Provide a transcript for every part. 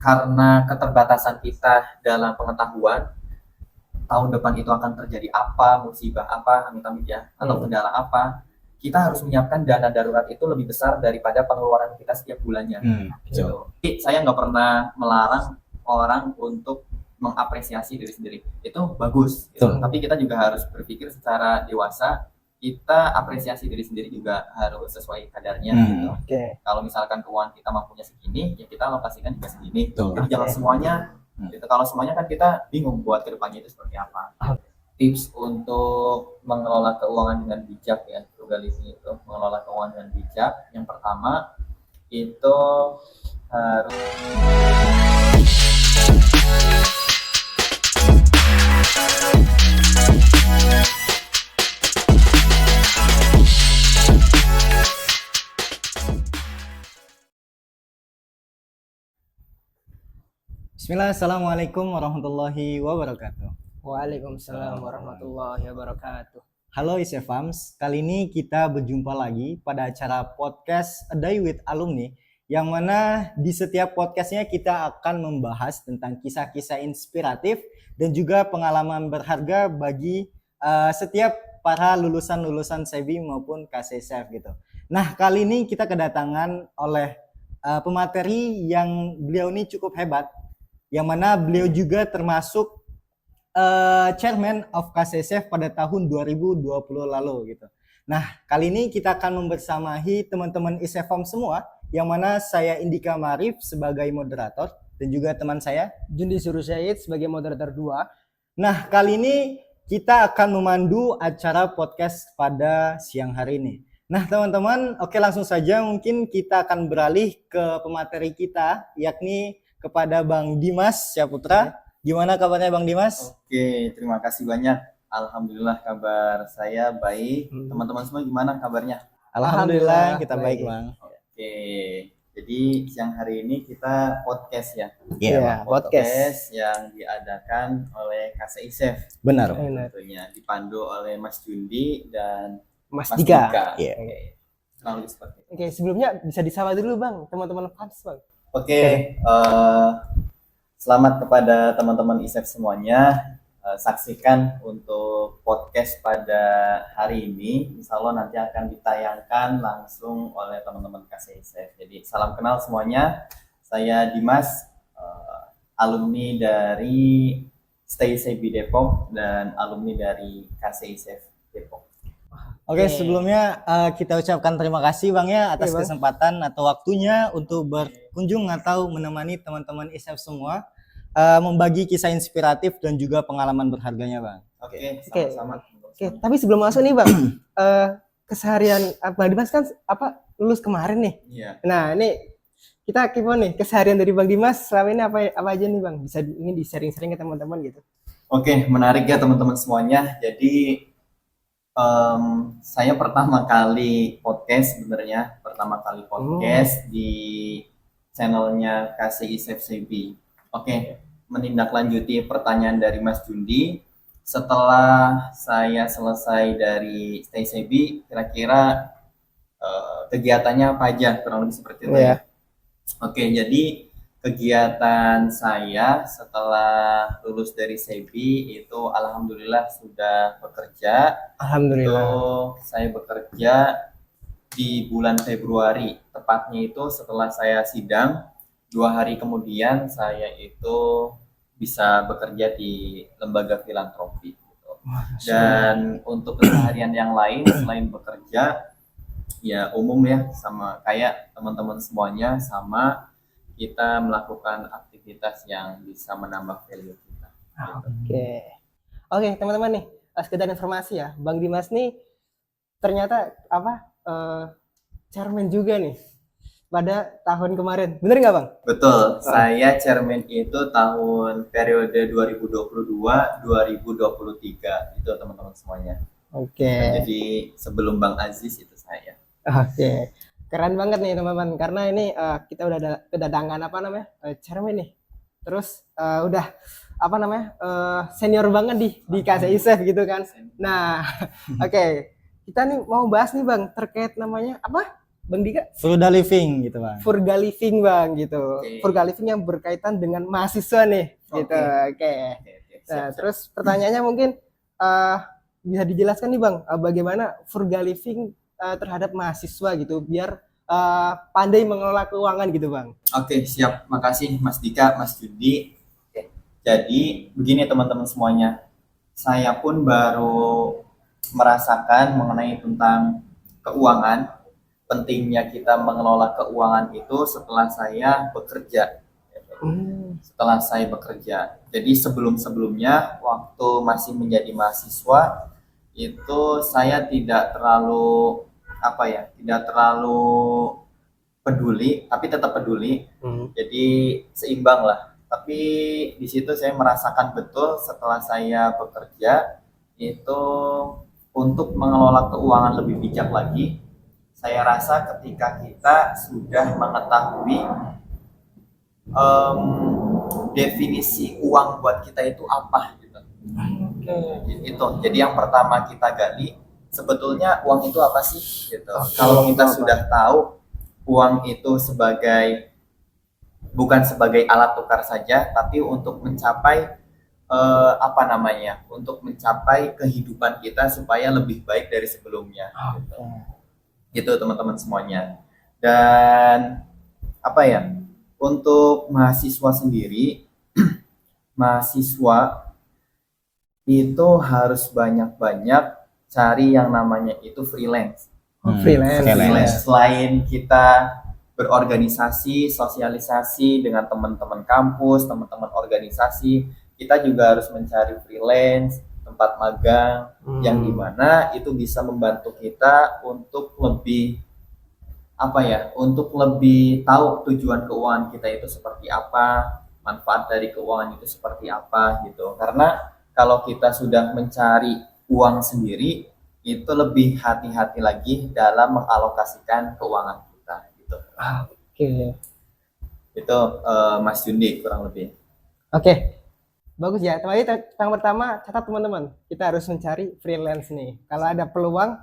karena keterbatasan kita dalam pengetahuan, tahun depan itu akan terjadi apa, musibah apa, amit-amit ya, atau kendala apa, kita harus menyiapkan dana darurat itu lebih besar daripada pengeluaran kita setiap bulannya. Gitu. Jadi, saya nggak pernah melarang orang untuk mengapresiasi diri sendiri. Itu bagus. Gitu. Tapi kita juga harus berpikir secara dewasa. Kita apresiasi diri sendiri juga harus sesuai kadarnya. Gitu. Kalau misalkan keuangan kita mampunya segini, ya kita alokasikan juga segini. Jadi jangan semuanya. Gitu. Kalau semuanya kan kita bingung buat kedepannya itu seperti apa. Tips untuk mengelola keuangan dengan bijak ya, frugality itu mengelola keuangan dengan bijak. Yang pertama itu harus Bismillah, Assalamualaikum warahmatullahi wabarakatuh. Waalaikumsalam warahmatullahi wabarakatuh. Halo ISEFAMS, kali ini kita berjumpa lagi pada acara podcast A Day with Alumni, yang mana di setiap podcastnya kita akan membahas tentang kisah-kisah inspiratif dan juga pengalaman berharga bagi setiap para lulusan-lulusan SEBI maupun KCSF gitu. Nah, kali ini kita kedatangan oleh pemateri yang beliau ini cukup hebat, yang mana beliau juga termasuk Chairman of KCSF pada tahun 2020 lalu gitu. Nah, kali ini kita akan membersamahi teman-teman ISEFAM semua, yang mana saya Indika Marif sebagai moderator dan juga teman saya Jundi Surusyahid sebagai moderator 2. Nah, kali ini kita akan memandu acara podcast pada siang hari ini. Nah, teman-teman, oke, langsung saja mungkin kita akan beralih ke pemateri kita, yakni kepada Bang Dimas Syaputra. Gimana kabarnya Bang Dimas? Oke, terima kasih banyak. Alhamdulillah kabar saya baik. Teman-teman semua gimana kabarnya? Alhamdulillah kita baik Bang. Oke, jadi siang hari ini kita podcast ya. Iya, podcast yang diadakan oleh KCISEF. Benar. Tentunya dipandu oleh Mas Jundi dan Mas Dika. Iya. Kurang lebih seperti itu. Oke, sebelumnya bisa disapa dulu Bang, teman-teman fans Bang. Oke, selamat kepada teman-teman ISEF semuanya. Saksikan untuk podcast pada hari ini. Insya Allah nanti akan ditayangkan langsung oleh teman-teman KCISEF. Jadi salam kenal semuanya. Saya Dimas, alumni dari Stay SEBI Depok dan alumni dari KCISEF Depok. Oke, sebelumnya kita ucapkan terima kasih Bang ya atas kesempatan atau waktunya untuk berkunjung atau menemani teman-teman ISEF semua membagi kisah inspiratif dan juga pengalaman berharganya Bang. Oke, sama-sama. Oke, tapi sebelum masuk nih Bang, keseharian Bang Dimas kan lulus kemarin nih. Iya. Nah, ini kita gimana nih keseharian dari Bang Dimas selama ini apa aja nih Bang? Bisa ini di-sharing-sharing ke teman-teman gitu. Oke, menarik ya teman-teman semuanya. Jadi saya pertama kali podcast sebenarnya, di channelnya KCISEF SEBI. Oke, menindaklanjuti pertanyaan dari Mas Jundi. Setelah saya selesai dari Stay SEBI, kira-kira kegiatannya apa aja, kurang lebih seperti itu ya. Oke, jadi kegiatan saya setelah lulus dari SEBI itu alhamdulillah sudah bekerja. Alhamdulillah. Itu saya bekerja di bulan Februari, tepatnya itu setelah saya sidang 2 hari kemudian saya itu bisa bekerja di lembaga filantropi gitu. Dan untuk keseharian yang lain selain bekerja ya umum ya, sama kayak teman-teman semuanya, sama kita melakukan aktivitas yang bisa menambah value kita. Oke, teman-teman nih, sekedar informasi ya, Bang Dimas nih ternyata chairman juga nih pada tahun kemarin, bener nggak Bang? Betul, saya chairman itu tahun periode 2022-2023 itu teman-teman semuanya. Jadi sebelum Bang Aziz itu saya. Oke. Keren banget nih teman-teman, karena ini kita udah ada kedatangan chairman nih, terus udah senior banget di KCISEF gitu kan. Nah, oke, kita nih mau bahas nih Bang terkait namanya Bang Dika? Frugal living gitu bang. Frugal living Bang gitu. Oke. Frugal living yang berkaitan dengan mahasiswa nih gitu. Oke. Oke, Nah, siap. terus pertanyaannya mungkin bisa dijelaskan nih Bang, bagaimana frugal living terhadap mahasiswa gitu biar pandai mengelola keuangan gitu Bang. Oke, siap. Makasih Mas Dika, Mas Judi. Oke. Jadi, begini teman-teman semuanya. Saya pun baru merasakan mengenai tentang keuangan, pentingnya kita mengelola keuangan itu setelah saya bekerja. Setelah saya bekerja. Jadi sebelum-sebelumnya, waktu masih menjadi mahasiswa, itu saya tidak terlalu, tidak terlalu peduli, tapi tetap peduli. Jadi seimbang lah. Tapi di situ saya merasakan betul setelah saya bekerja itu untuk mengelola keuangan lebih bijak lagi. Saya rasa ketika kita sudah mengetahui definisi uang buat kita itu apa gitu. Itu. Jadi yang pertama kita gali sebetulnya uang itu apa sih gitu. Kalau kita sudah tahu uang itu bukan sebagai alat tukar saja, tapi untuk mencapai untuk mencapai kehidupan kita supaya lebih baik dari sebelumnya. Gitu teman-teman semuanya. Dan untuk mahasiswa sendiri, mahasiswa itu harus banyak-banyak cari yang namanya itu freelance. Freelance. Selain kita berorganisasi, sosialisasi dengan teman-teman kampus, teman-teman organisasi, kita juga harus mencari freelance, tempat magang, yang dimana itu bisa membantu kita untuk lebih tahu tujuan keuangan kita itu seperti apa, manfaat dari keuangan itu seperti apa gitu. Karena kalau kita sudah mencari uang sendiri, itu lebih hati-hati lagi dalam mengalokasikan keuangan kita gitu. Oke. Itu Mas Jundi kurang lebih. Oke. Bagus ya. Yang pertama catat teman-teman, kita harus mencari freelance nih. Kalau ada peluang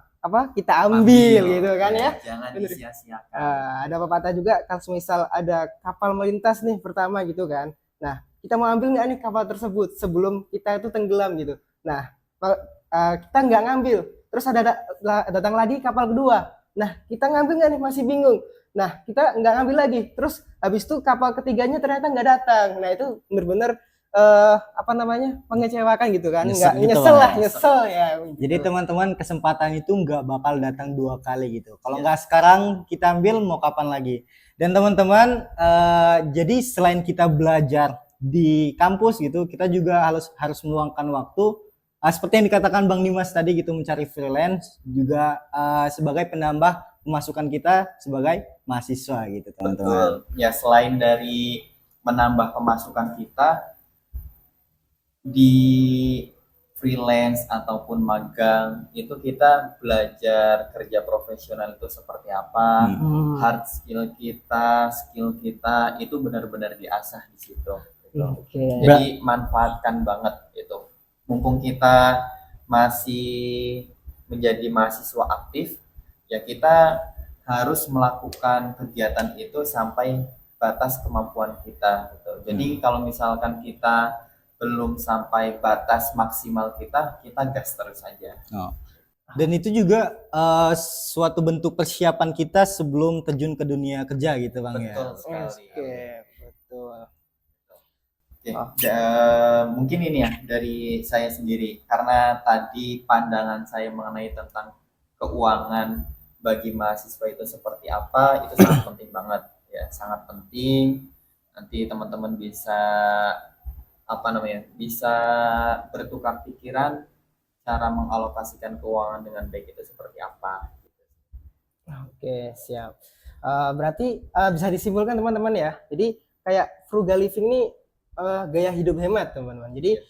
kita ambil gitu kan ya. Jangan Bener. disia-siakan. Ada pepatah juga kalau misal ada kapal melintas nih pertama gitu kan. Nah, kita mau ambil nggak nih kapal tersebut sebelum kita itu tenggelam gitu. Nah, kita nggak ngambil. Terus datang lagi kapal kedua. Nah, kita ngambil nggak nih, masih bingung. Nah, kita nggak ngambil lagi. Terus habis itu kapal ketiganya ternyata nggak datang. Nah, itu benar-benar mengecewakan gitu kan. Nyesel ya. Jadi teman-teman, kesempatan itu nggak bakal datang 2 kali gitu. Kalau nggak sekarang kita ambil, mau kapan lagi? Dan teman-teman, jadi selain kita belajar di kampus gitu, kita juga harus meluangkan waktu. Seperti yang dikatakan Bang Dimas tadi gitu, mencari freelance juga sebagai penambah pemasukan kita sebagai mahasiswa gitu teman-teman. Betul. Ya, selain dari menambah pemasukan kita di freelance ataupun magang, itu kita belajar kerja profesional itu seperti apa, hard skill kita itu benar-benar diasah di situ. Gitu. Jadi manfaatkan banget itu. Mumpung kita masih menjadi mahasiswa aktif, ya kita harus melakukan kegiatan itu sampai batas kemampuan kita. Gitu. Jadi kalau misalkan kita belum sampai batas maksimal kita gas terus saja. Dan itu juga suatu bentuk persiapan kita sebelum terjun ke dunia kerja gitu Bang. Betul sekali. Betul. Mungkin ini ya dari saya sendiri, karena tadi pandangan saya mengenai tentang keuangan bagi mahasiswa itu seperti apa, itu sangat penting banget ya, sangat penting. Nanti teman-teman bisa bisa bertukar pikiran cara mengalokasikan keuangan dengan baik itu seperti apa. Oke, siap. Berarti bisa disimpulkan teman-teman ya. Jadi kayak frugal living ini gaya hidup hemat teman-teman. Jadi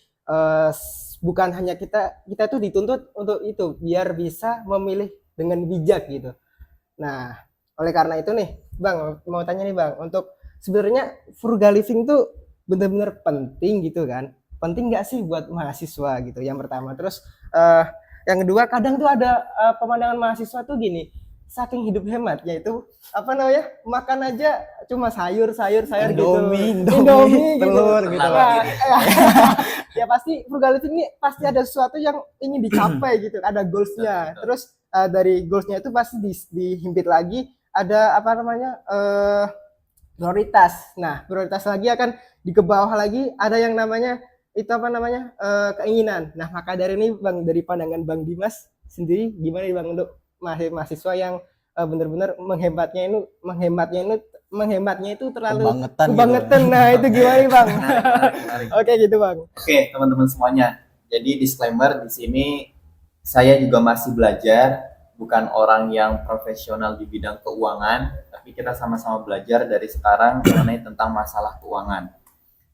bukan hanya kita tuh dituntut untuk itu biar bisa memilih dengan bijak gitu. Nah, oleh karena itu nih, Bang, mau tanya nih Bang, untuk sebenarnya frugal living tuh benar-benar penting gitu kan? Penting nggak sih buat mahasiswa gitu? Yang pertama, terus yang kedua kadang tuh ada pemandangan mahasiswa tuh gini, saking hidup hemat, yaitu apa namanya, makan aja cuma sayur Indomie, gitu, Indomie, telur gitu. Nah, ya pasti frugal living ini pasti ada sesuatu yang ingin dicapai gitu, ada goalsnya. Betul. Terus dari goalsnya itu pasti dihimpit lagi ada apa namanya prioritas. Nah, prioritas lagi akan di ke bawah lagi ada yang namanya itu apa namanya keinginan. Nah, maka dari ini Bang, dari pandangan Bang Dimas sendiri gimana nih Bang untuk mahasiswa yang benar-benar menghematnya itu terlalu Kebangetan gitu. kebangetan. Nah, itu gimana nih Bang? Menarik. Oke gitu Bang. Oke, teman-teman semuanya. Jadi disclaimer di sini saya juga masih belajar, bukan orang yang profesional di bidang keuangan, tapi kita sama-sama belajar dari sekarang mengenai tentang masalah keuangan.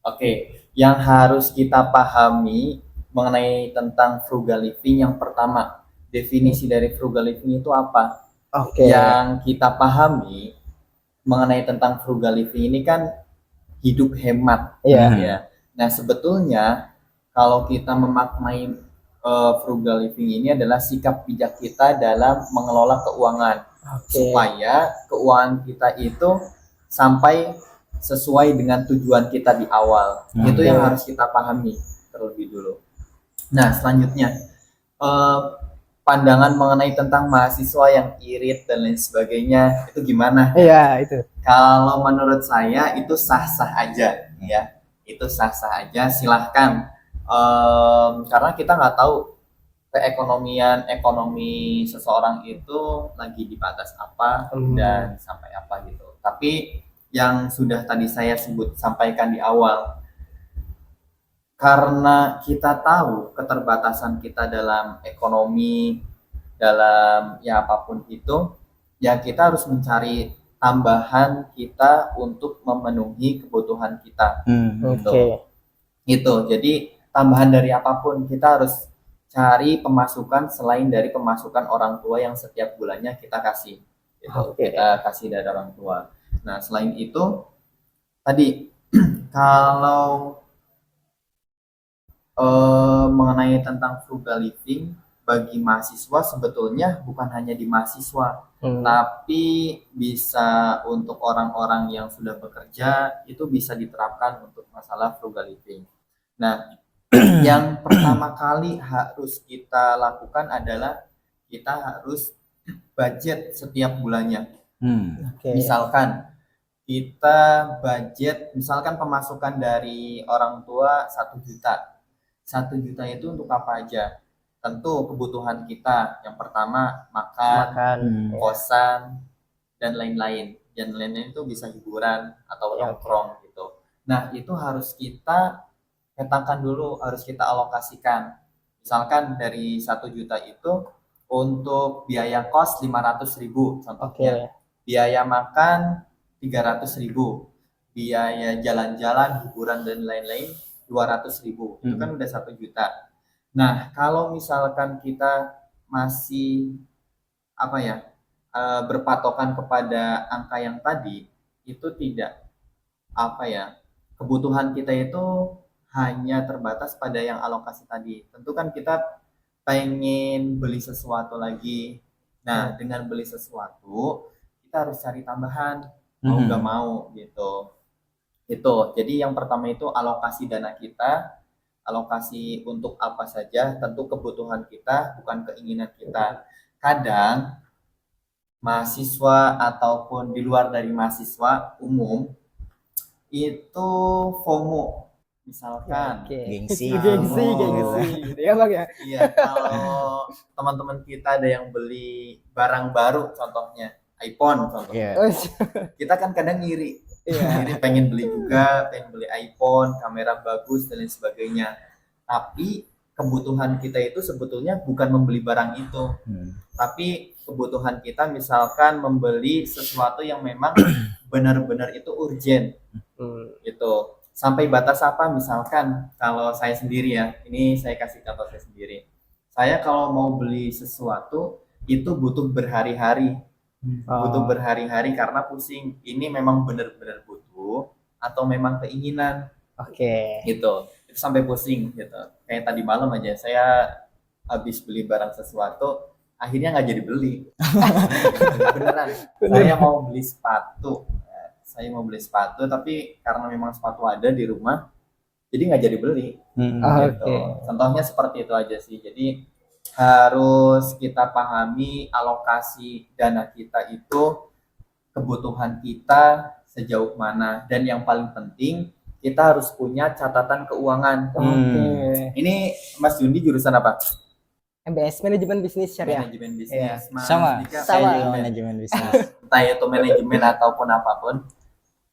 Oke, yang harus kita pahami mengenai tentang frugal living yang pertama, definisi dari frugal living itu apa? Oke. Yang kita pahami mengenai tentang frugal living ini kan hidup hemat. Iya. Ya. Nah, sebetulnya kalau kita memaknai frugal living ini adalah sikap bijak kita dalam mengelola keuangan Oke. supaya keuangan kita itu sampai sesuai dengan tujuan kita di awal. Itu yang harus kita pahami terlebih dulu. Nah, selanjutnya pandangan mengenai tentang mahasiswa yang irit dan lain sebagainya itu gimana? Iya, itu. Kalau menurut saya itu sah-sah aja, ya. Itu sah-sah aja. Silahkan. Karena kita nggak tahu ekonomi seseorang itu lagi di batas apa dan sampai apa gitu. Tapi yang sudah tadi saya sampaikan di awal, karena kita tahu keterbatasan kita dalam ekonomi, dalam ya apapun itu, ya kita harus mencari tambahan kita untuk memenuhi kebutuhan kita. Oke. Gitu. Jadi tambahan dari apapun kita harus cari pemasukan selain dari pemasukan orang tua yang setiap bulannya kita kasih. Gitu. Oke. Kita kasih dari orang tua. Nah, selain itu tadi kalau mengenai tentang frugal living bagi mahasiswa sebetulnya bukan hanya di mahasiswa, tapi bisa untuk orang-orang yang sudah bekerja itu bisa diterapkan untuk masalah frugal living. Nah, yang pertama kali harus kita lakukan adalah kita harus budget setiap bulannya. Oke. Misalkan kita budget, misalkan pemasukan dari orang tua 1 juta. 1 juta itu untuk apa aja? Tentu kebutuhan kita. Yang pertama makan, kosan, dan lain-lain. Dan lain-lain itu bisa hiburan atau nongkrong gitu. Nah, itu harus kita petakan dulu, harus kita alokasikan. Misalkan dari 1 juta itu untuk biaya kos 500.000 contohnya. Biaya makan 300.000, biaya jalan-jalan, hiburan dan lain-lain 200.000. Itu kan udah 1 juta. Nah, kalau misalkan kita masih berpatokan kepada angka yang tadi, itu tidak kebutuhan kita itu hanya terbatas pada yang alokasi tadi. Tentu kan kita pengen beli sesuatu lagi. Nah, dengan beli sesuatu kita harus cari tambahan, mau nggak mau gitu. Itu. Jadi yang pertama itu alokasi dana kita, alokasi untuk apa saja, tentu kebutuhan kita, bukan keinginan kita. Kadang mahasiswa ataupun di luar dari mahasiswa umum itu FOMO, misalkan. Gengsi. Ya Bang ya. Iya, kalau teman-teman kita ada yang beli barang baru, contohnya iPhone contohnya. Kita kan kadang ngiri. Jadi pengen beli juga, pengen beli iPhone, kamera bagus dan lain sebagainya. Tapi kebutuhan kita itu sebetulnya bukan membeli barang itu, tapi kebutuhan kita misalkan membeli sesuatu yang memang benar-benar itu urgent, gitu. Sampai batas apa? Misalkan kalau saya sendiri ya, ini saya kasih contoh saya sendiri. Saya kalau mau beli sesuatu itu butuh berhari-hari. Butuh berhari-hari karena pusing. Ini memang benar-benar butuh atau memang keinginan. Gitu. Itu sampai pusing gitu. Kayak tadi malam aja saya habis beli barang sesuatu, akhirnya nggak jadi beli. Beneran. Saya mau beli sepatu. Saya mau beli sepatu, tapi karena memang sepatu ada di rumah, jadi nggak jadi beli. Gitu. Oke. Contohnya seperti itu aja sih. Jadi harus kita pahami alokasi dana kita itu kebutuhan kita sejauh mana, dan yang paling penting kita harus punya catatan keuangan. Oke. Ini Mas Jundi jurusan apa? MBS, manajemen bisnis syariah. Manajemen Iya. bisnis. Mas Sama, Dika, saya Sama. juga manajemen bisnis. entah itu manajemen ataupun apapun,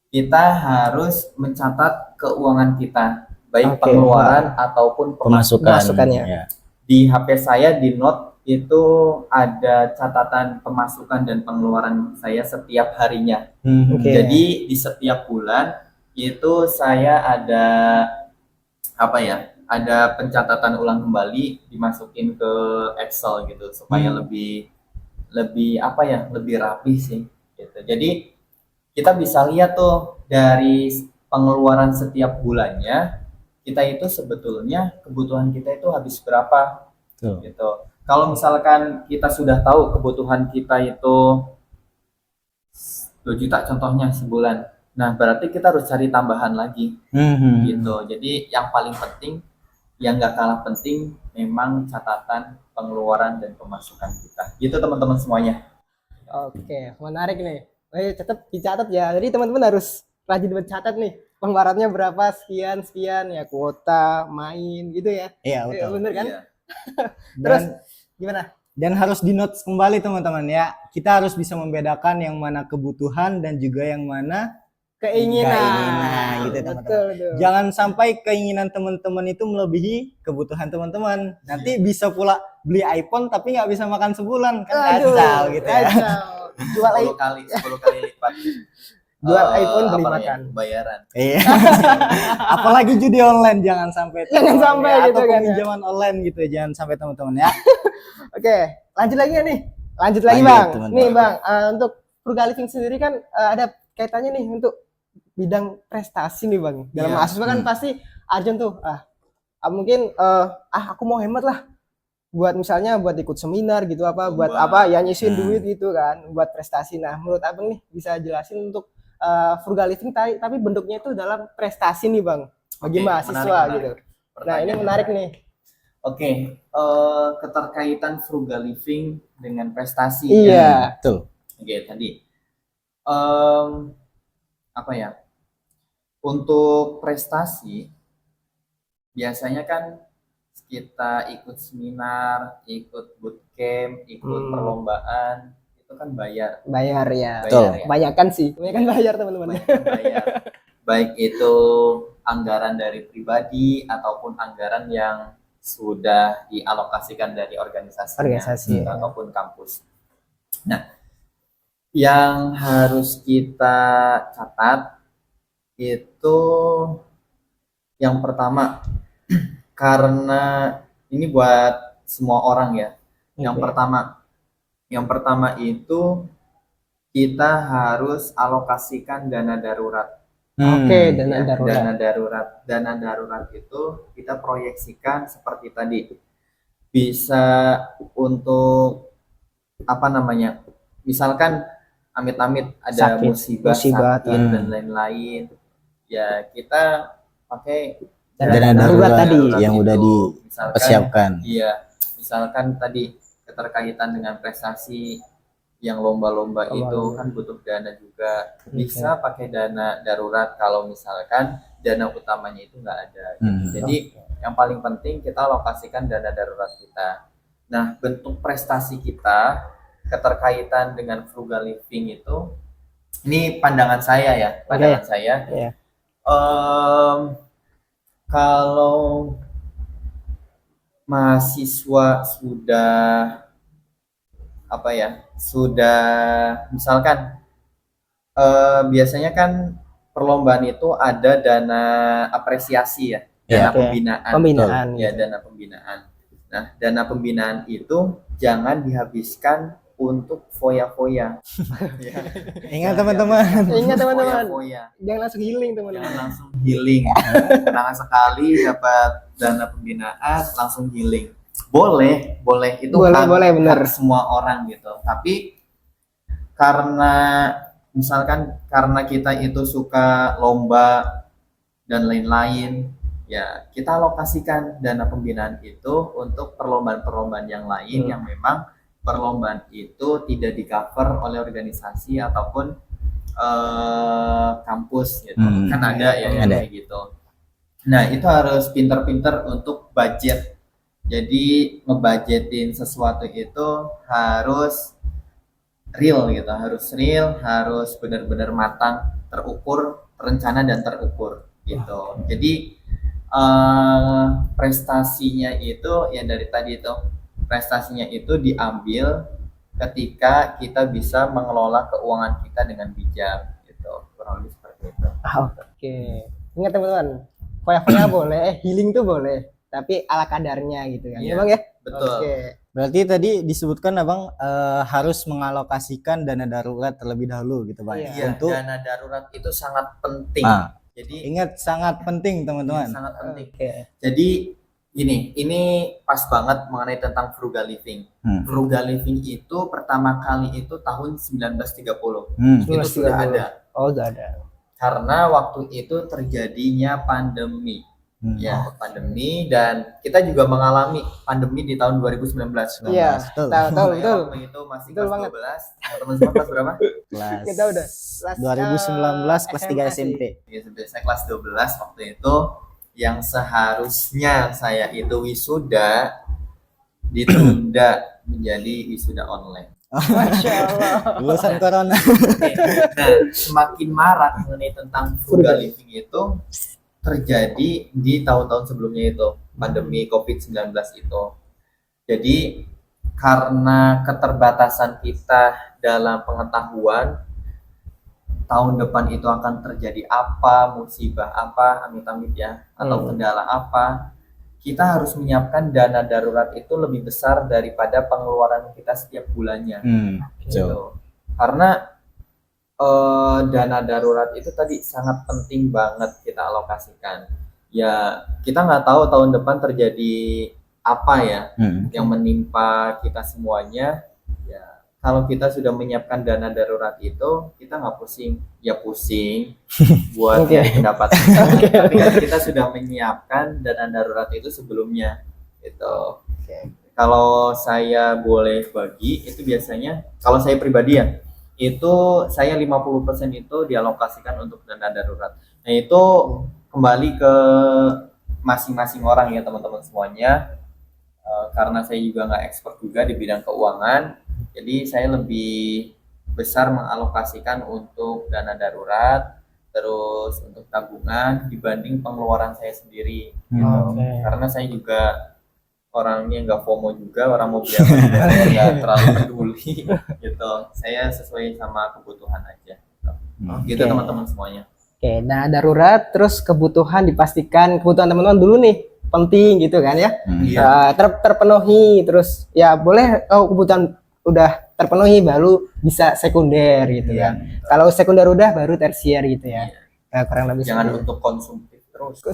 kita harus mencatat keuangan kita, baik Oke. pengeluaran ataupun pemasukan. Pemasukannya. Ya. Di HP saya di note itu ada catatan pemasukan dan pengeluaran saya setiap harinya. Oke. Jadi di setiap bulan itu saya ada apa ya? Ada pencatatan ulang kembali, dimasukin ke Excel gitu supaya lebih apa ya? Lebih rapi sih gitu. Jadi kita bisa lihat tuh dari pengeluaran setiap bulannya, kita itu sebetulnya kebutuhan kita itu habis berapa Tuh. gitu. Kalau misalkan kita sudah tahu kebutuhan kita itu 2 juta contohnya sebulan, nah berarti kita harus cari tambahan lagi gitu. Jadi yang paling penting, yang nggak kalah penting, memang catatan pengeluaran dan pemasukan kita. Gitu teman-teman semuanya. Oke, menarik nih. Tetap dicatat ya. Jadi teman-teman harus rajin mencatat nih. Pengeluarannya berapa, sekian ya, kuota, main gitu ya. Iya, betul. Bener kan? Iya. Terus Dan gimana? dan harus di notes kembali teman-teman ya. Kita harus bisa membedakan yang mana kebutuhan dan juga yang mana Keinginan. Keinginan, gitu, teman-teman. Betul. jangan sampai keinginan teman-teman itu melebihi kebutuhan teman-teman. Nanti bisa pula beli iPhone tapi nggak bisa makan sebulan, kan Aduh, kacau gitu ya. kacau. Jual 10 kali lipat. Jual iPhone beli apa makan. namanya, bayaran. Iya. Apalagi judi online jangan sampai. Jangan sampai ya. gitu Atau kan ya. peminjaman online gitu, jangan sampai teman-teman ya. Oke, lanjut lagi ya nih. Lanjut lagi Lanjut, Bang. teman-teman. Nih Bang, untuk frugal living sendiri kan ada kaitannya nih untuk bidang prestasi nih Bang. Dalam Iya. mahasiswa kan pasti Arjun tuh, mungkin aku mau hemat lah. Buat misalnya buat ikut seminar gitu apa, buat Lomba. apa ya nyisihin duit gitu kan, buat prestasi. Nah, menurut Abang nih bisa jelasin untuk frugal living tapi bentuknya itu dalam prestasi nih Bang. Bagi Oke, mahasiswa menarik. gitu. Nah, ini Pertanyaan menarik menarik. nih. Oke, keterkaitan frugal living dengan prestasi. Iya. Betul. Oke, tadi apa ya? Untuk prestasi biasanya kan kita ikut seminar, ikut bootcamp, ikut perlombaan, itu kan bayar. Bayar ya. Betul. Ya. Banyakan sih. Banyakan bayar teman-teman. Banyak bayar. Baik itu anggaran dari pribadi ataupun anggaran yang sudah dialokasikan dari Organisasi, ya. ataupun kampus. Nah, yang harus kita catat itu yang pertama, karena ini buat semua orang ya. Yang pertama itu kita harus alokasikan dana darurat. Oke, dana Ya, darurat. Dana darurat itu kita proyeksikan seperti tadi. Bisa untuk apa namanya? Misalkan amit-amit ada Sakit, musibah musibah, sakit dan lain-lain. Ya, kita pakai Dana darurat tadi yang udah misalkan, dipersiapkan. Iya, misalkan tadi keterkaitan dengan prestasi yang lomba-lomba itu kan butuh dana juga. Bisa pakai dana darurat kalau misalkan dana utamanya itu nggak ada. Jadi yang paling penting kita alokasikan dana darurat kita. Nah, bentuk prestasi kita keterkaitan dengan frugal living itu, ini pandangan saya ya, pandangan saya. Iya. Kalau mahasiswa sudah apa ya, sudah misalkan biasanya kan perlombaan itu ada dana apresiasi ya, dana pembinaan. Ya, dana pembinaan. Nah, dana pembinaan itu jangan dihabiskan untuk foya-foya. Ya. Ingat teman-teman. Ingat teman-teman. Foya-foya. Jangan langsung healing teman-teman. Jangan langsung healing. Karena sekali dapat dana pembinaan langsung healing. boleh itu Boleh, hak, boleh, bener. hak semua orang gitu. Tapi karena misalkan karena kita itu suka lomba dan lain-lain, ya kita alokasikan dana pembinaan itu untuk perlombaan-perlombaan yang lain yang memang perlombaan itu tidak di cover oleh organisasi ataupun kampus gitu. Kan ada ya yang kayak gitu. Nah, itu harus pinter-pinter untuk budget. Jadi ngebudgetin sesuatu itu harus real gitu, harus benar-benar matang, terukur, terencana dan terukur gitu. Jadi prestasinya itu ya dari tadi itu, prestasinya itu diambil ketika kita bisa mengelola keuangan kita dengan bijak gitu, kurang lebih seperti itu. Oke. Ingat teman-teman, foya-foya boleh, healing tuh boleh, tapi ala kadarnya gitu kan. Iya, Ya Bang ya? betul. Oke. Berarti tadi disebutkan Abang harus mengalokasikan dana darurat terlebih dahulu gitu Bang. Iya, Untuk dana darurat itu sangat penting. Jadi ingat sangat penting teman-teman. sangat penting. Oke. Jadi ini pas banget mengenai tentang frugal living. Frugal living itu pertama kali itu tahun 1930. Itu sudah ada. Oh, udah ada. Karena waktu itu terjadinya pandemi. Ya, pandemi, dan kita juga mengalami pandemi di tahun 2019. Iya, Betul. tahu betul. Waktu itu masih Betul kelas banget. 12. Teman-teman semua kelas berapa? Kelas Kita udah kelas 2019 kelas 3 SMA SMP. Ya, saya kelas 12 waktu itu, yang seharusnya saya itu wisuda ditunda menjadi wisuda online. Masya Allah. Lulusan corona. Nah, semakin marak mengenai tentang frugal living itu terjadi di tahun-tahun sebelumnya itu, pandemi COVID-19 itu. Jadi karena keterbatasan kita dalam pengetahuan tahun depan itu akan terjadi apa, musibah apa, amit-amit ya, atau kendala apa, kita harus menyiapkan dana darurat itu lebih besar daripada pengeluaran kita setiap bulannya. Gitu. Karena dana darurat itu tadi sangat penting banget kita alokasikan. Ya, kita nggak tahu tahun depan terjadi apa ya yang menimpa kita semuanya. Ya, kalau kita sudah menyiapkan dana darurat itu, kita nggak pusing. Ya pusing buat nyari pendapatan. Tapi kan kita sudah menyiapkan dana darurat itu sebelumnya. Gitu. Kalau saya boleh bagi, itu biasanya kalau saya pribadi ya, itu saya 50% itu dialokasikan untuk dana darurat. Nah, itu kembali ke masing-masing orang ya teman-teman semuanya. Karena saya juga nggak expert juga di bidang keuangan, jadi saya lebih besar mengalokasikan untuk dana darurat, terus untuk tabungan dibanding pengeluaran saya sendiri. Gitu. Karena saya juga orangnya nggak FOMO juga, orang mau beli apa juga saya nggak terlalu peduli gitu. Saya sesuai sama kebutuhan aja gitu teman-teman semuanya. Oke, dana darurat, terus kebutuhan dipastikan, kebutuhan teman-teman dulu nih penting gitu kan ya. Terpenuhi, terus ya boleh kebutuhan udah terpenuhi baru bisa sekunder gitu kan. Kalau sekunder udah baru tersier gitu ya. Nah, kurang lebih Jangan seperti untuk konsumtif terus.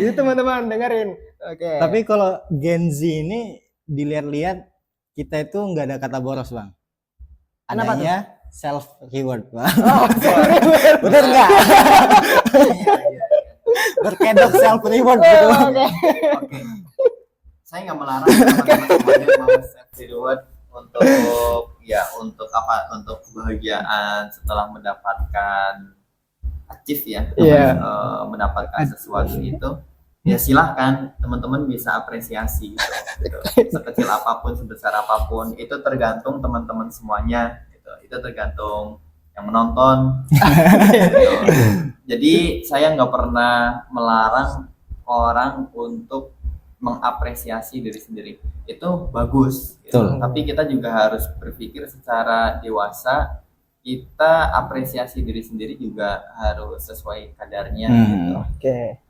itu teman-teman dengerin. Oke. Tapi kalau Gen Z ini dilihat-lihat kita itu nggak ada kata boros Bang. Kenapa Adanya self reward Bang. Oh, Bener nggak? Berkedok self reward gitu. Oke. Oke. Saya nggak melarang teman-teman semuanya mau self reward untuk apa? Untuk kebahagiaan setelah mendapatkan achieve ya, mendapatkan sesuatu itu. Ya silahkan teman-teman bisa apresiasi gitu. Sekecil apapun, sebesar apapun, itu tergantung teman-teman semuanya gitu. Itu tergantung yang menonton gitu. Jadi saya nggak pernah melarang orang untuk mengapresiasi diri sendiri, itu bagus gitu. Tapi kita juga harus berpikir secara dewasa, kita apresiasi diri sendiri juga harus sesuai kadarnya gitu.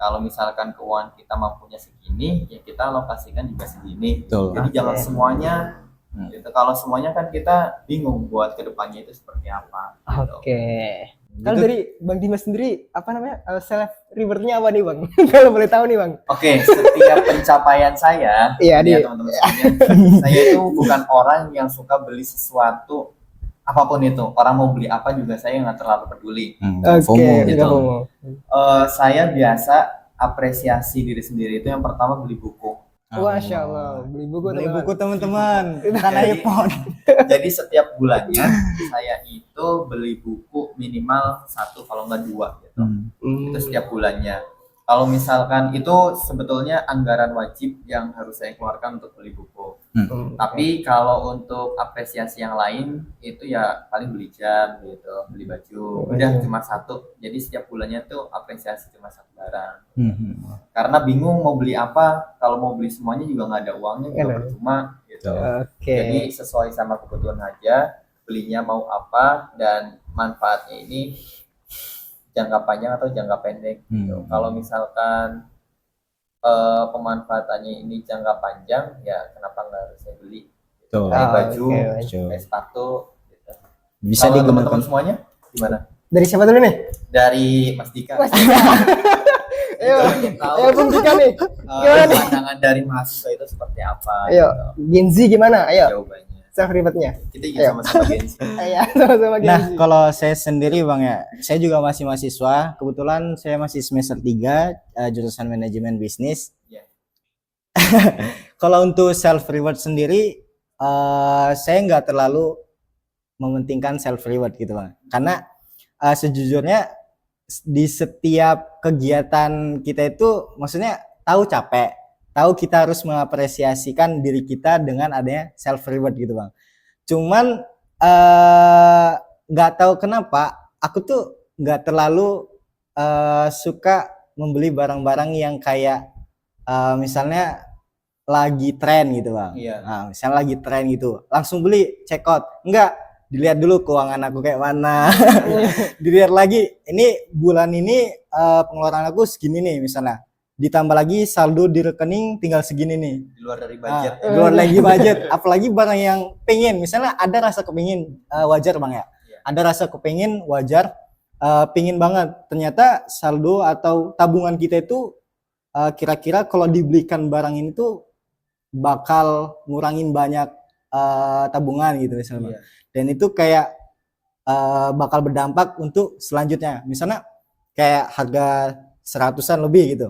Kalau misalkan keuangan kita mampunya segini, ya kita alokasikan juga segini. Jadi jangan semuanya gitu. Kalau semuanya kan kita bingung buat kedepannya itu seperti apa gitu. Kalau Gitu. dari Bang Dimas sendiri apa namanya self rewardnya apa nih Bang? Kalau boleh tahu nih Bang. Oke, setiap pencapaian saya, Iya, ini ya di- teman-teman sekalian, saya itu bukan orang yang suka beli sesuatu apapun itu. Orang mau beli apa juga saya nggak terlalu peduli. Oke, FOMO udah gitu. FOMO. Saya biasa apresiasi diri sendiri itu yang pertama beli buku. Masya Allah, beli buku Beli teman-teman. buku teman-teman, bukan Jadi- iPhone. Jadi setiap bulannya saya itu beli buku minimal 1 kalau nggak 2 gitu. Hmm. Itu setiap bulannya. Kalau misalkan itu sebetulnya anggaran wajib yang harus saya keluarkan untuk beli buku. Hmm. Tapi kalau untuk apresiasi yang lain itu ya paling beli jam gitu, beli baju. Udah cuma 1. Jadi setiap bulannya tuh apresiasi cuma 1 barang. Karena bingung mau beli apa, kalau mau beli semuanya juga nggak ada uangnya, juga Enak. percuma gitu. Oke. Jadi sesuai sama kebutuhan aja, belinya mau apa dan manfaatnya ini jangka panjang atau jangka pendek gitu. Kalau misalkan pemanfaatannya ini jangka panjang, ya kenapa nggak harus saya beli? Tuh. Kayak baju, Oke. kayak sepatu. Gitu. Bisa Kalau digunakan. teman-teman semuanya gimana? Dari siapa dulu nih? Dari Mas Dika. Mas Dika. Ayo, Kita ingin tahu ayo Bung Dika nih. Gimana nih? pandangan dari mahasiswa itu seperti apa? Ayo, gitu, Gen Z gimana? Ayo, jawabannya. self rewardnya. Kita ingin Ayo. sama-sama gengsi. Ayo, sama-sama Gen Nah, Z. kalau saya sendiri Bang ya, saya juga masih mahasiswa. Kebetulan saya masih semester 3 jurusan manajemen bisnis. Iya. Kalau untuk self reward sendiri, saya nggak terlalu mementingkan self reward gitu Bang. Karena sejujurnya di setiap kegiatan kita itu maksudnya tahu capek, tahu kita harus mengapresiasikan diri kita dengan adanya self reward gitu Bang. Cuman nggak tahu kenapa aku tuh nggak terlalu suka membeli barang-barang yang kayak misalnya lagi tren gitu Bang. Iya. Nah, misalnya lagi tren gitu, langsung beli, check out. Enggak, dilihat dulu keuangan aku kayak mana. Dilihat lagi, ini bulan ini pengeluaran aku segini nih misalnya. Ditambah lagi saldo di rekening tinggal segini nih. Di luar dari budget. Keluar lagi budget, apalagi barang yang pengen, misalnya ada rasa kepingin, wajar Bang ya. Iya. Ada rasa kepingin, wajar, pingin banget. Ternyata saldo atau tabungan kita itu kira-kira kalau dibelikan barang ini tuh bakal ngurangin banyak tabungan gitu misalnya Bang. Iya. Dan itu kayak bakal berdampak untuk selanjutnya. Misalnya kayak harga 100-an lebih gitu.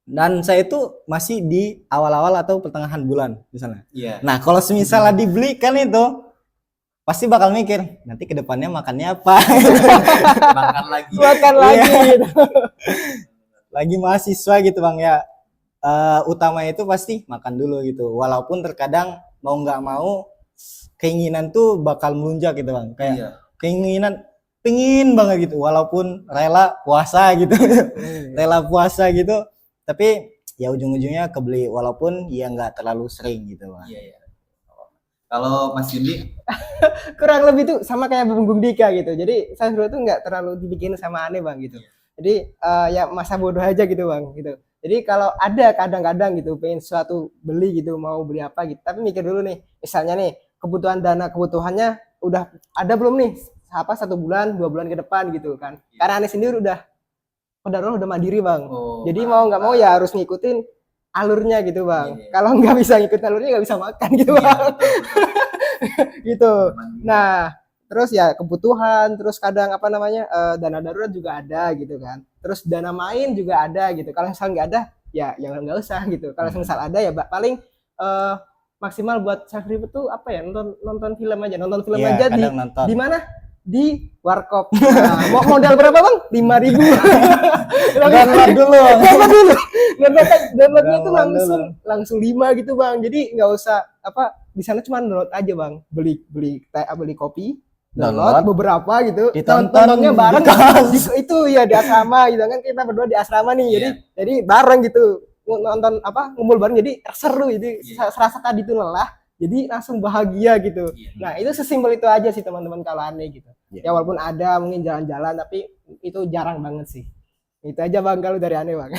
Dan saya itu masih di awal-awal atau pertengahan bulan misalnya. Iya. Nah, kalau misalnya dibelikan itu pasti bakal mikir, nanti kedepannya makannya apa? Makan lagi. Makan lagi gitu. Lagi mahasiswa gitu Bang ya. Utama itu pasti makan dulu gitu. Walaupun terkadang mau nggak mau keinginan tuh bakal melunjak gitu Bang. Kayak Iya. keinginan pingin banget gitu walaupun rela puasa gitu. Rela puasa gitu. Tapi ya ujung-ujungnya kebeli walaupun ya nggak terlalu sering gitu Bang. Iya, iya. Kalau Mas Yundi, Kurang lebih tuh sama kayak Bung Dika gitu. Jadi saya dulu tuh nggak terlalu dibikin sama aneh Bang gitu. Jadi ya masa bodoh aja gitu Bang gitu. Jadi kalau ada kadang-kadang gitu pengen sesuatu beli gitu mau beli apa gitu. Tapi mikir dulu nih, misalnya nih kebutuhan dana kebutuhannya udah ada belum nih? Apa 1 bulan, 2 bulan ke depan gitu kan. Karena aneh sendiri udah mandiri Bang. oh, Jadi mau nggak mau ya harus ngikutin alurnya gitu Bang. Iya. Kalau nggak bisa ngikutin alurnya nggak bisa makan gitu Iya, Bang. betul, betul. Gitu. Mandiri. Nah, terus ya kebutuhan, terus kadang apa namanya dana darurat juga ada gitu kan. Terus dana main juga ada gitu. Kalau misal nggak ada, ya jangan nggak usah gitu. Kalau misal ada ya paling maksimal buat self reward tuh apa ya nonton film aja, nonton film Iya, aja kadang nonton. di mana? Di warkop. Nah, mau modal berapa Bang? 5.000. Download dulu. Download dulu. Downloadnya tuh Download langsung 5 gitu Bang. Jadi nggak usah apa di sana cuma download aja Bang. Beli kopi, download beberapa gitu. Ditonton Nontonnya bareng di kos. itu ya di asrama gitu kan kita berdua di asrama nih. Jadi bareng gitu nonton apa ngumpul bareng jadi seru itu serasa tadi tuh lelah jadi langsung bahagia gitu. Iya. Nah itu sesimpel itu aja sih teman-teman kalau aneh gitu. Iya. Ya walaupun ada mungkin jalan-jalan tapi itu jarang banget sih. Itu aja Bang kalau dari aneh Bang.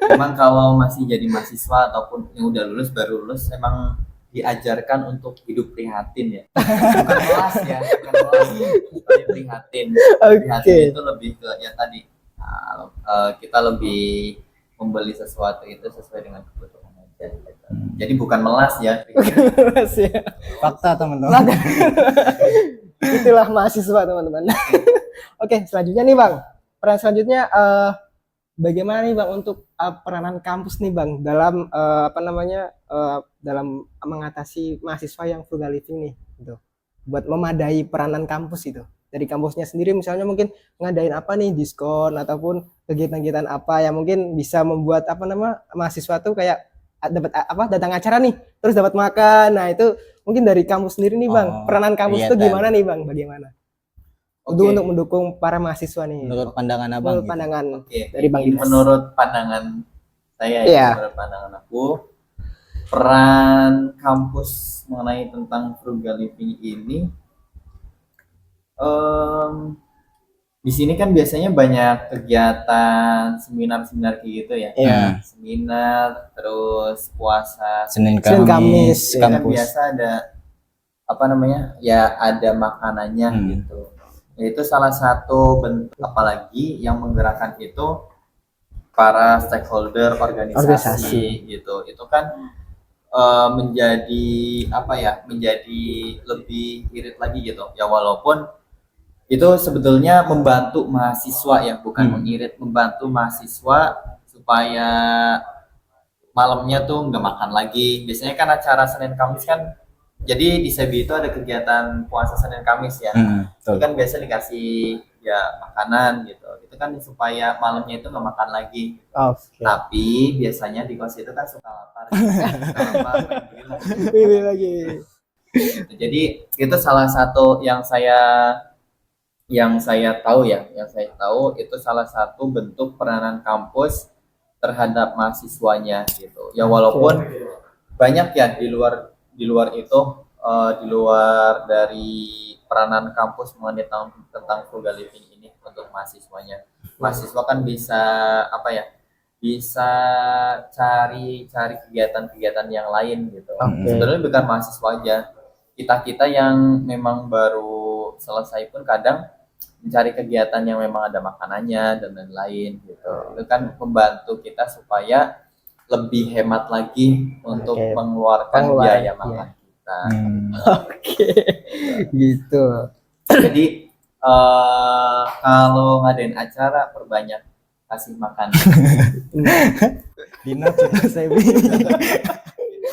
Memang kalau masih jadi mahasiswa ataupun yang udah lulus baru lulus emang diajarkan untuk hidup prihatin ya. Bukan melas ya, bukan melas, tapi prihatin. Prihatin Oke. itu lebih ke ya tadi kita lebih membeli sesuatu itu sesuai dengan kebutuhan aja. Gitu. Jadi bukan melas ya. Siap. Fakta teman-teman. Itulah mahasiswa teman-teman. Oke, selanjutnya nih Bang. Peran selanjutnya bagaimana nih Bang untuk peranan kampus nih Bang dalam dalam mengatasi mahasiswa yang frugal living nih gitu. Buat memadai peranan kampus itu. Dari kampusnya sendiri misalnya mungkin ngadain apa nih diskon ataupun kegiatan-kegiatan apa yang mungkin bisa membuat mahasiswa tuh kayak dapat datang acara nih terus dapat makan. Nah, itu mungkin dari kampus sendiri nih Bang. Oh, Peranan kampus itu kegiatan. gimana nih Bang? Bagaimana? Oke. Untuk mendukung para mahasiswa nih. Menurut pandangan abang Menurut gitu. pandangan Oke, dari Bang ini Dimas. menurut pandangan saya Iya. ya, menurut pandangan aku, peran kampus mengenai tentang frugal living ini, di sini kan biasanya banyak kegiatan seminar-seminar kayak gitu ya. Iya. Seminar, terus puasa. Senin Senin, Kamis Kamis, Ini kan kampus. biasa ada ya ada makanannya gitu. Itu salah satu bentuk, apalagi yang menggerakkan itu para stakeholder organisasi gitu. Itu kan menjadi menjadi lebih irit lagi gitu ya, walaupun itu sebetulnya membantu mahasiswa ya, bukan mengirit, membantu mahasiswa supaya malamnya tuh nggak makan lagi. Biasanya kan acara Senin Kamis kan, jadi di Sebi itu ada kegiatan puasa Senin Kamis ya. Itu kan biasa dikasih ya makanan gitu. Itu kan supaya malamnya itu nggak makan lagi. Oke. Tapi biasanya di kos itu kan suka lapar. Pilih lagi. Gitu. Jadi itu salah satu yang saya tahu itu salah satu bentuk peranan kampus terhadap mahasiswanya gitu. Ya walaupun banyak ya di luar itu, di luar dari peranan kampus mengenai tentang frugal living ini untuk mahasiswanya. Mahasiswa kan bisa bisa cari kegiatan-kegiatan yang lain gitu. Sebenarnya bukan mahasiswa aja, kita yang memang baru selesai pun kadang mencari kegiatan yang memang ada makanannya dan lain-lain gitu. Itu kan membantu kita supaya lebih hemat lagi untuk mengeluarkan biaya makan kita. Oke. Gitu. Jadi kalau ngadain acara perbanyak kasih makan. Dina saya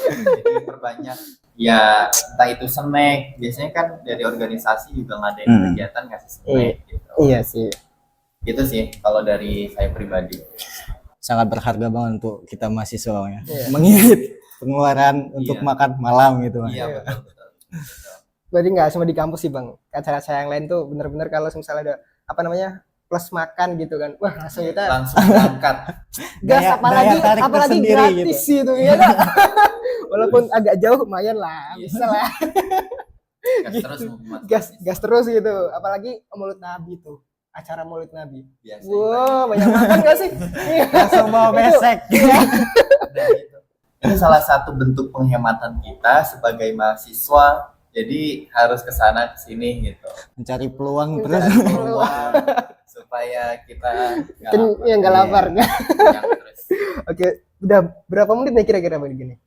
Jadi perbanyak ya, entah itu snack, biasanya kan dari organisasi juga ngadain kegiatan ngasih snack gitu. Iya sih. Gitu sih kalau dari saya pribadi. sangat berharga banget untuk kita mahasiswa ya. Mengirit pengeluaran untuk makan malam gitu Bang. Iya betul. Berarti nggak cuma di kampus sih Bang. Acara-acara yang lain tuh bener-bener kalau misalnya ada plus makan gitu kan. Wah, langsung kita Langsung berangkat. gas, Daya apalagi tarik tersendiri gratis gitu ya kan. Walaupun agak jauh lumayan lah, bisa lah. Gas terus Muhammad. Gas terus gitu. Apalagi Maulid Nabi tuh. Acara Maulid Nabi. Biasa. Wow, banyak makan gak sih? Langsung bawa besek. Nah, gitu. Itu salah satu bentuk penghematan kita sebagai mahasiswa. Jadi harus ke sana ke sini gitu. Mencari peluang terus. Peluang supaya kita nggak lapar. Terus. Oke, udah berapa menit nih kira-kira begini?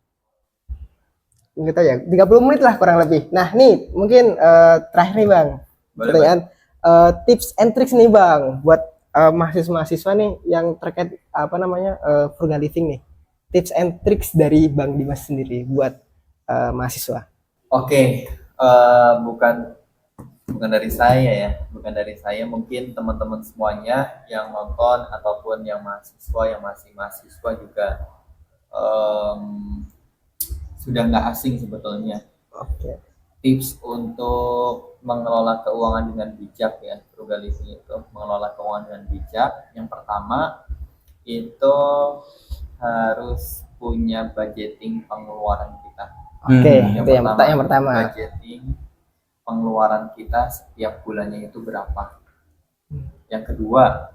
Nggak tahu ya, 30 menit lah kurang lebih. Nah, nih mungkin terakhir nih Bang. Pertanyaan tips and tricks nih Bang buat mahasiswa nih yang terkait frugal living nih. Tips and tricks dari Bang Dimas sendiri buat mahasiswa. Oke, bukan dari saya ya, mungkin teman-teman semuanya yang nonton ataupun yang mahasiswa yang masih mahasiswa juga sudah nggak asing sebetulnya. Oke. Tips untuk mengelola keuangan dengan bijak ya, frugal living itu mengelola keuangan dengan bijak. Yang pertama itu harus punya budgeting pengeluaran kita. Oke, itu yang pertama. Budgeting pengeluaran kita setiap bulannya itu berapa. Yang kedua,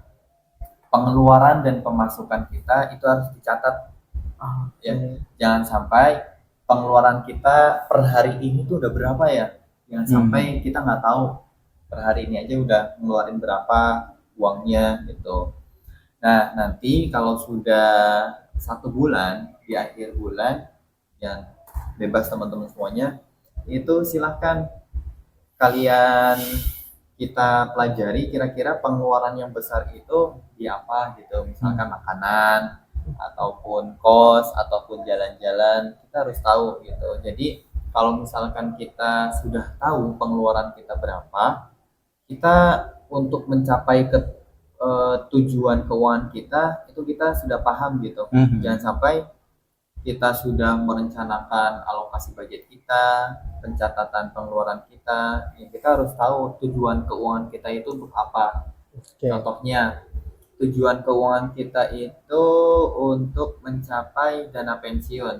pengeluaran dan pemasukan kita itu harus dicatat. Ya, jangan sampai pengeluaran kita per hari ini tuh udah berapa ya. Jangan sampai kita nggak tahu per hari ini aja udah ngeluarin berapa uangnya gitu. Nah, nanti kalau sudah 1 bulan, di akhir bulan, yang bebas teman-teman semuanya, itu silahkan kalian kita pelajari kira-kira pengeluaran yang besar itu di apa gitu. Misalkan makanan, ataupun kos, ataupun jalan-jalan, kita harus tahu gitu. Jadi kalau misalkan kita sudah tahu pengeluaran kita berapa, kita untuk mencapai ke tujuan keuangan kita itu kita sudah paham gitu. Jangan sampai kita sudah merencanakan alokasi budget kita, pencatatan pengeluaran kita, ya kita harus tahu tujuan keuangan kita itu untuk apa. Oke. Contohnya, tujuan keuangan kita itu untuk mencapai dana pensiun.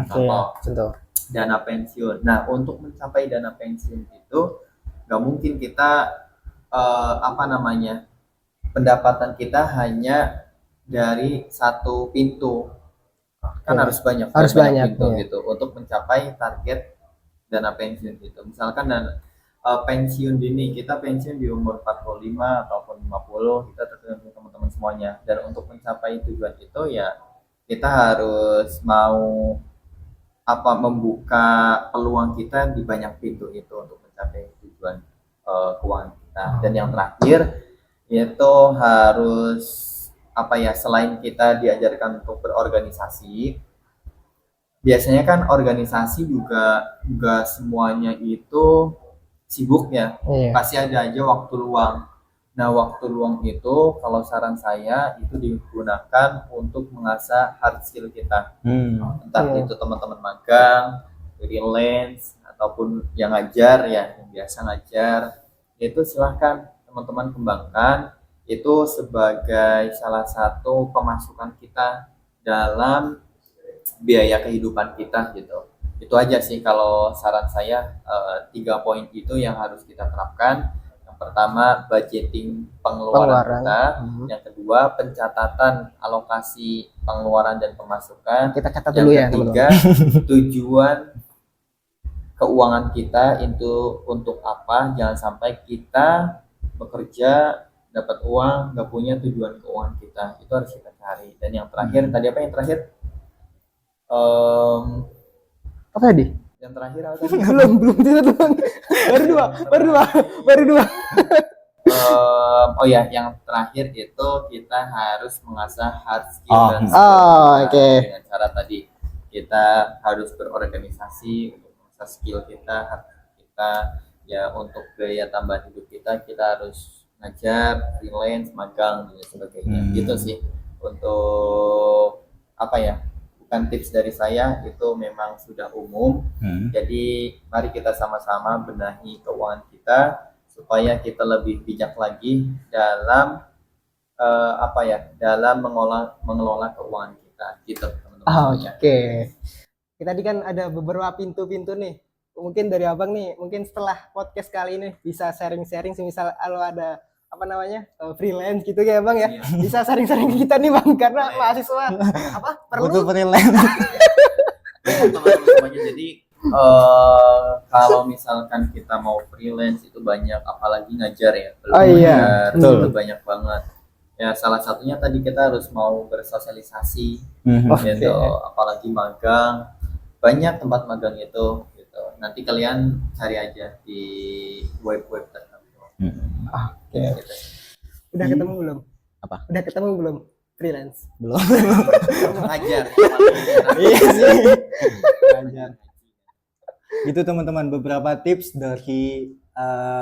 Contoh, Contoh. dana pensiun. Nah, untuk mencapai dana pensiun itu nggak mungkin kita pendapatan kita hanya dari satu pintu, kan harus banyak pintu ya. gitu untuk mencapai target dana pensiun gitu. Misalkan pensiun dini, kita pensiun di umur 45 ataupun 50, kita tergantung teman-teman semuanya. Dan untuk mencapai tujuan itu ya kita harus mau membuka peluang kita di banyak pintu itu untuk mencapai tujuan keuangan kita. Dan yang terakhir itu harus selain kita diajarkan untuk berorganisasi, biasanya kan organisasi juga semuanya itu sibuk ya, pasti ada aja waktu luang. Nah, waktu luang itu kalau saran saya itu digunakan untuk mengasah hard skill kita. Entah itu teman-teman magang, freelance, ataupun yang ngajar ya, yang biasa ngajar, itu silahkan teman-teman kembangkan itu sebagai salah satu pemasukan kita dalam biaya kehidupan kita gitu. Itu aja sih kalau saran saya, 3 poin itu yang harus kita terapkan. Yang pertama, budgeting pengeluaran kita. Yang kedua, pencatatan alokasi pengeluaran dan pemasukan. Kita catat dulu ya. Yang ketiga, tujuan keuangan kita itu untuk apa. Jangan sampai kita bekerja dapat uang nggak punya tujuan keuangan kita, itu harus kita cari. Dan yang terakhir tadi apa yang terakhir? Apa tadi? Yang terakhir apa tadi? belum baru dua. Oh ya, yang terakhir itu kita harus mengasah hard skill dan dengan cara tadi kita harus berorganisasi untuk mengasah skill kita, ya untuk biaya tambahan hidup kita harus ngajar, freelance, magang dan sebagainya. Gitu sih untuk bukan tips dari saya, itu memang sudah umum. Jadi mari kita sama-sama benahi keuangan kita supaya kita lebih bijak lagi dalam dalam mengelola keuangan kita gitu, teman-teman. Oke. Kita tadi kan ada beberapa pintu-pintu nih. Mungkin dari Abang nih, mungkin setelah podcast kali ini bisa sharing-sharing, semisal kalau ada freelance gitu ya Bang ya. Bisa sharing-sharing ke kita nih Bang, karena mahasiswa perlu freelance. Teman-teman, jadi kalau misalkan kita mau freelance itu banyak, apalagi ngajar ya, itu banyak banget ya. Salah satunya tadi kita harus mau bersosialisasi gitu, apalagi magang, banyak tempat magang itu gitu. Nanti kalian cari aja di web tertentu. Gitu. Udah ketemu belum? Apa? Udah ketemu belum freelance? Belum. Ngajar. Iya sih. Ngajar. Gitu teman-teman, beberapa tips dari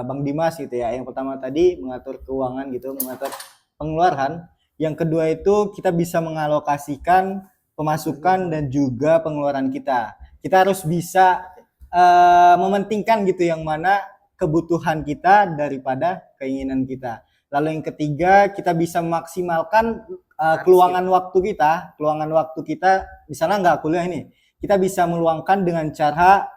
Bang Dimas gitu ya. Yang pertama tadi mengatur keuangan gitu, mengatur pengeluaran. Yang kedua itu kita bisa mengalokasikan pemasukan dan juga pengeluaran kita. Kita harus bisa mementingkan gitu yang mana kebutuhan kita daripada keinginan kita. Lalu yang ketiga, kita bisa memaksimalkan keluangan waktu kita misalnya nggak kuliah ini, kita bisa meluangkan dengan cara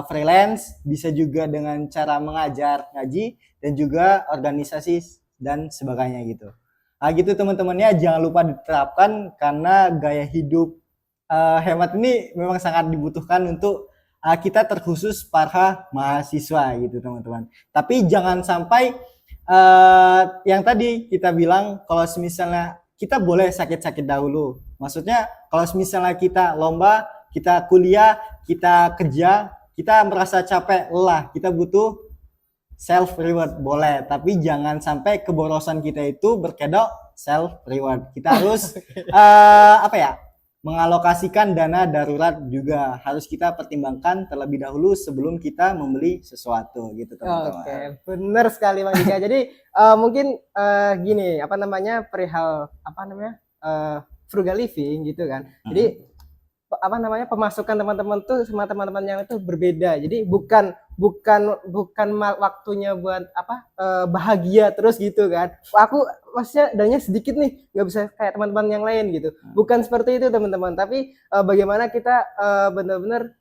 freelance, bisa juga dengan cara mengajar ngaji dan juga organisasi dan sebagainya gitu. Gitu teman-temannya, jangan lupa diterapkan karena gaya hidup hemat ini memang sangat dibutuhkan untuk kita terkhusus para mahasiswa gitu teman-teman. Tapi jangan sampai yang tadi kita bilang kalau misalnya kita boleh sakit-sakit dahulu. Maksudnya kalau misalnya kita lomba, kita kuliah, kita kerja, kita merasa capek, lelah, kita butuh self reward boleh, tapi jangan sampai keborosan kita itu berkedok self reward. Kita harus mengalokasikan dana darurat juga harus kita pertimbangkan terlebih dahulu sebelum kita membeli sesuatu gitu teman-teman. Oke, benar sekali Bang Dika. Jadi mungkin gini, perihal frugal living gitu kan. Jadi pemasukan teman-teman tuh sama teman-teman yang itu berbeda. Jadi bukan waktunya buat bahagia terus gitu kan. Aku maksudnya dananya sedikit nih, nggak bisa kayak teman-teman yang lain gitu. Bukan seperti itu teman-teman. Tapi bagaimana kita benar-benar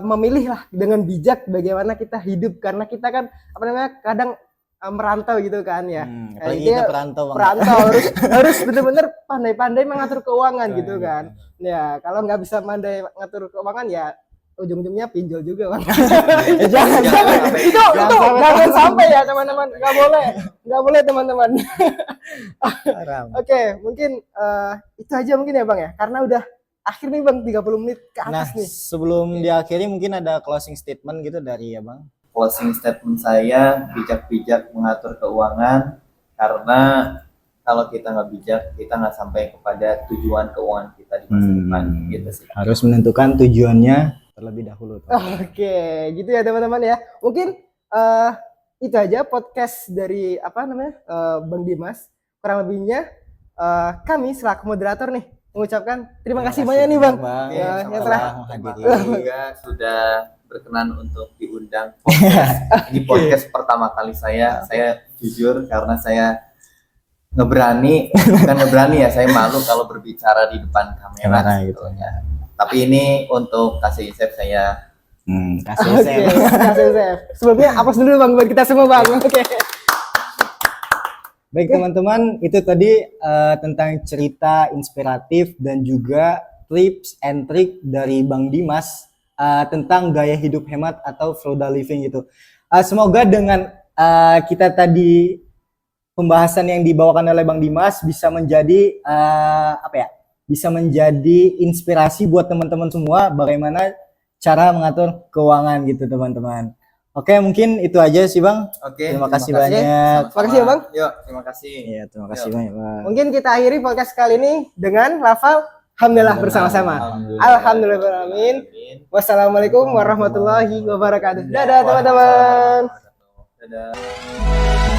memilih lah dengan bijak bagaimana kita hidup, karena kita kan kadang merantau gitu kan ya. Apalagi kita perantau harus benar-benar pandai-pandai mengatur keuangan gitu kan. Ya kalau nggak bisa pandai mengatur keuangan ya ujung-ujungnya pinjol juga Bang. Jangan sampai ya teman-teman, nggak boleh teman-teman. Oke, mungkin itu aja mungkin ya Bang ya, karena udah akhir nih Bang, 30 menit ke atas nih. Sebelum diakhiri mungkin ada closing statement gitu dari Abang. Closing statement saya, bijak-bijak mengatur keuangan, karena kalau kita nggak bijak, kita nggak sampai kepada tujuan keuangan kita di masa depan gitu sih. Harus menentukan tujuannya terlebih dahulu. Oke, gitu ya teman-teman ya. Mungkin itu aja podcast dari Bang Dimas. Kurang lebihnya kami selaku moderator nih mengucapkan terima kasih banyak nih Bang. Yang telah juga sudah berkenan untuk diundang podcast. Ini podcast pertama kali saya jujur karena saya bukan ngeberani ya, saya malu kalau berbicara di depan kamera gitu ya. Tapi ini untuk kasih Isep saya kasih Isep. Sebelumnya apa dulu Bang buat kita semua Bang. Oke. Baik teman-teman, itu tadi tentang cerita inspiratif dan juga tips and trick dari Bang Dimas tentang gaya hidup hemat atau frugal living gitu. Semoga dengan kita tadi pembahasan yang dibawakan oleh Bang Dimas bisa menjadi bisa menjadi inspirasi buat teman-teman semua bagaimana cara mengatur keuangan gitu teman-teman. Oke, mungkin itu aja sih Bang. Oke, terima kasih banyak. Terima kasih ya Bang. Yuk, terima kasih. Iya, terima kasih banyak Bang. Mungkin kita akhiri podcast kali ini dengan lafal Alhamdulillah bersama-sama. Alhamdulillah. Wassalamualaikum warahmatullahi wabarakatuh. Dadah teman-teman. Dadah.